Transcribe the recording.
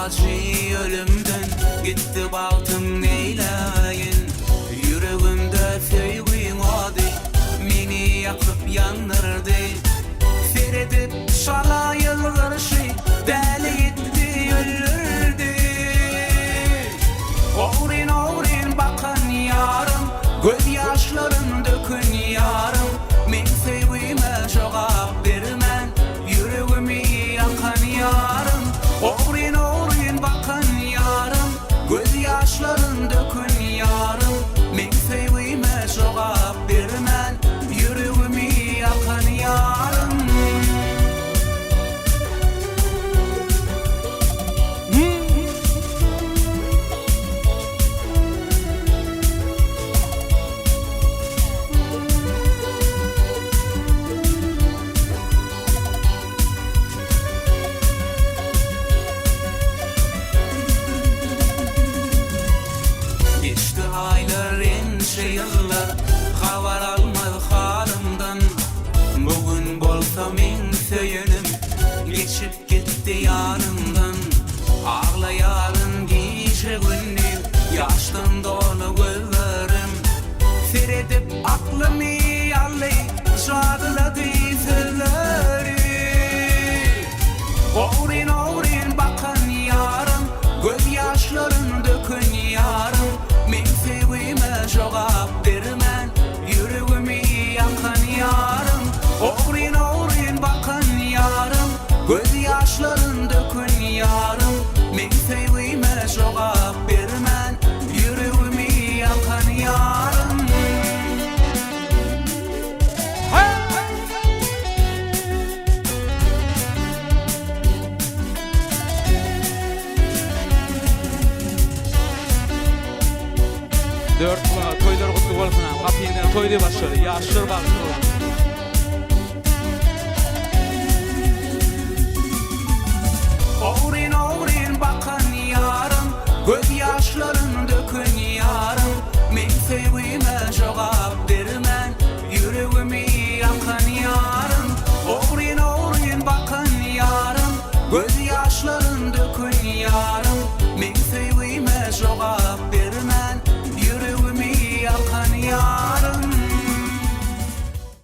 acı ölümden gitti baltım neyleyin. Yüreğimde sevgin adı meni yakıp yandırdı. Feredip şala yılgırışı deli etti öldürdü. Oğrin oğrin bakan yarım, göz yaşların dökün yarım. Men sevgime cevap vermen, yüreğimi yakan yarım. Oğrin oğrin bakan yarım, göz yaşların dökün yarım. Men sevgime cevap vermen, yüreğimi yakan yarım. Geçti aylar ençe yıllar, havar almadı halimden. Bugün bolsa men söyünüm, geçip gitti yanımdan. Ağlayarın gece gündüz, yaştan dolu gözlerim. Feredip aklımı yallayıp şarladı sözleri. Oğrin oğrin bakan yarım, göz yaşların dökün yarım. Men sevgime cevap vermen, yüreğimi yakan yarım. Oğrin oğrin bakan yarım, göz yaşların dökün yarım. Men sevgime cevap vermen, yüreğimi yakan yarım. Dört kulağa toylar kutlu olsun ha. Kapıyından toy diye başlıyor. Yaşlar başlıyor. Oğrin oğrin